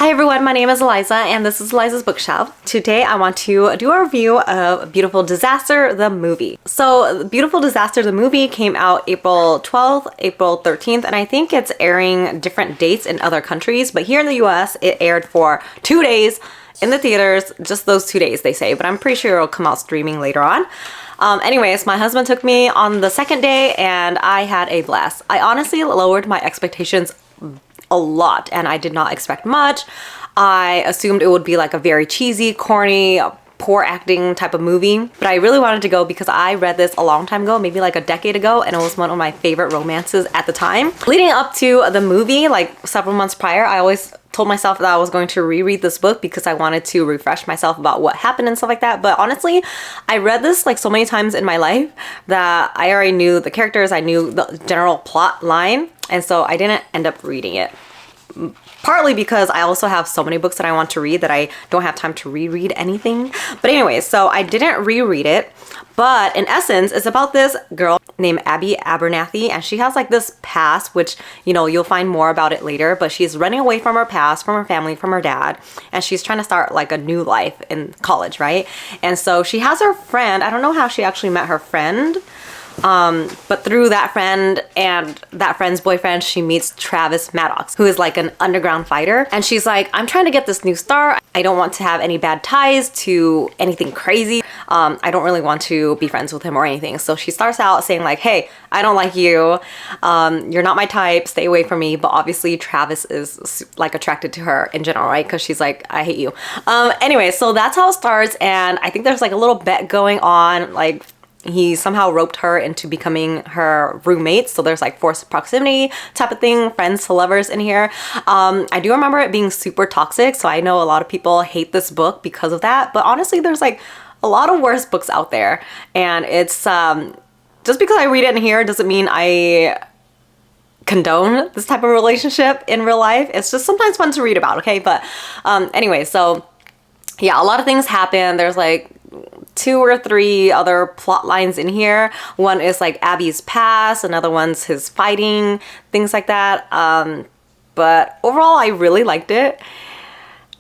Hi everyone, my name is Eliza and this is Eliza's Bookshelf. Today I want to do a review of Beautiful Disaster, the movie. So Beautiful Disaster, the movie came out April 12th, April 13th, and I think it's airing different dates in other countries, but here in the US it aired for 2 days in the theaters, just those 2 days they say, but I'm pretty sure it'll come out streaming later on. Anyways, my husband took me on the second day and I had a blast. I honestly lowered my expectations a lot and I did not expect much. I assumed it would be like a very cheesy, corny, poor acting type of movie, but I really wanted to go because I read this a long time ago, maybe like a decade ago, and it was one of my favorite romances at the time. Leading up to the movie, like several months prior, I always told myself that I was going to reread this book because I wanted to refresh myself about what happened and stuff like that. But honestly, I read this like so many times in my life that I already knew the characters, I knew the general plot line, and so I didn't end up reading it. Partly because I also have so many books that I want to read that I don't have time to reread anything. But anyways, so I didn't reread it, but in essence, it's about this girl named Abby Abernathy, and she has like this past, which, you know, you'll find more about it later, but she's running away from her past, from her family, from her dad, and she's trying to start like a new life in college, right? And so she has her friend, I don't know how she actually met her friend, but through that friend and that friend's boyfriend, she meets Travis Maddox, who is like an underground fighter. And she's like, I'm trying to get this new start. I don't want to have any bad ties to anything crazy. I don't really want to be friends with him or anything. So she starts out saying like, hey, I don't like you. You're not my type. Stay away from me. But obviously Travis is like attracted to her in general, right? Because she's like, I hate you. Anyway, so that's how it starts. And I think there's like a little bet going on, like, he somehow roped her into becoming her roommate. So there's like forced proximity type of thing, friends to lovers in here. I do remember it being super toxic. So I know a lot of people hate this book because of that. But honestly, there's like a lot of worse books out there. And it's just because I read it in here doesn't mean I condone this type of relationship in real life. It's just sometimes fun to read about, okay? But anyway, so yeah, a lot of things happen. There's like 2 or 3 other plot lines in here. One is like Abby's past, another one's his fighting, things like that. But overall, I really liked it.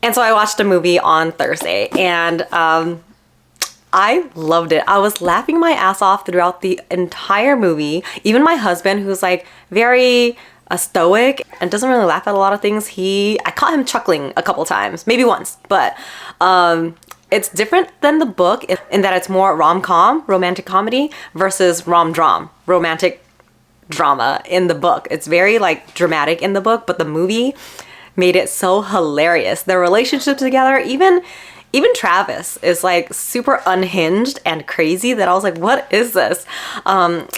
And so I watched the movie on Thursday and I loved it. I was laughing my ass off throughout the entire movie. Even my husband, who's like very stoic and doesn't really laugh at a lot of things, I caught him chuckling a couple times, maybe once, but it's different than the book in that it's more rom-com, romantic comedy, versus rom-dram, romantic drama in the book. It's very like dramatic in the book, but the movie made it so hilarious. Their relationship together, even Travis is like super unhinged and crazy that I was like, what is this?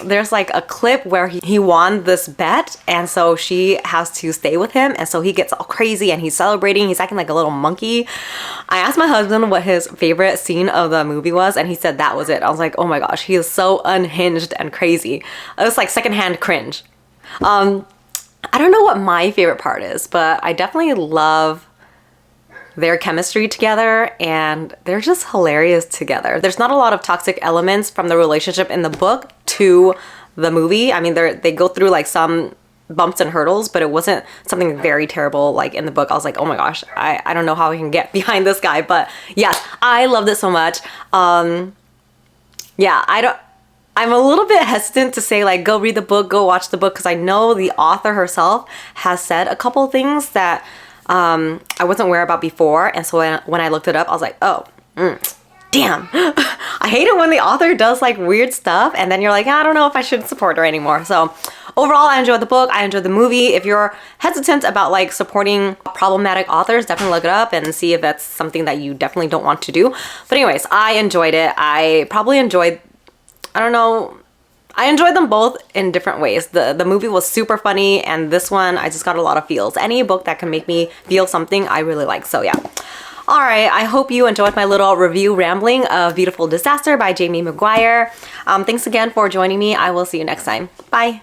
There's like a clip where he won this bet and so she has to stay with him, and so he gets all crazy and he's celebrating, he's acting like a little monkey. I asked my husband what his favorite scene of the movie was and he said that was it. I was like, oh my gosh, he is so unhinged and crazy. It was like secondhand cringe. I don't know what my favorite part is, but I definitely love their chemistry together and they're just hilarious together. There's not a lot of toxic elements from the relationship in the book to the movie. I mean, they go through like some bumps and hurdles, but it wasn't something very terrible like in the book. I was like, oh my gosh, I don't know how I can get behind this guy, but yes, I loved it so much. Yeah, I'm a little bit hesitant to say like go read the book, go watch the book, because I know the author herself has said a couple things that I wasn't aware about before, and so when I looked it up, I was like, oh, damn. I hate it when the author does like weird stuff and then you're like, I don't know if I should support her anymore. So overall, I enjoyed the book, I enjoyed the movie. If you're hesitant about like supporting problematic authors, definitely look it up and see if that's something that you definitely don't want to do. But anyways, I enjoyed it. I probably enjoyed, I don't know, I enjoyed them both in different ways. The movie was super funny, and this one, I just got a lot of feels. Any book that can make me feel something, I really like, so yeah. Alright, I hope you enjoyed my little review rambling of Beautiful Disaster by Jamie McGuire. Thanks again for joining me. I will see you next time. Bye!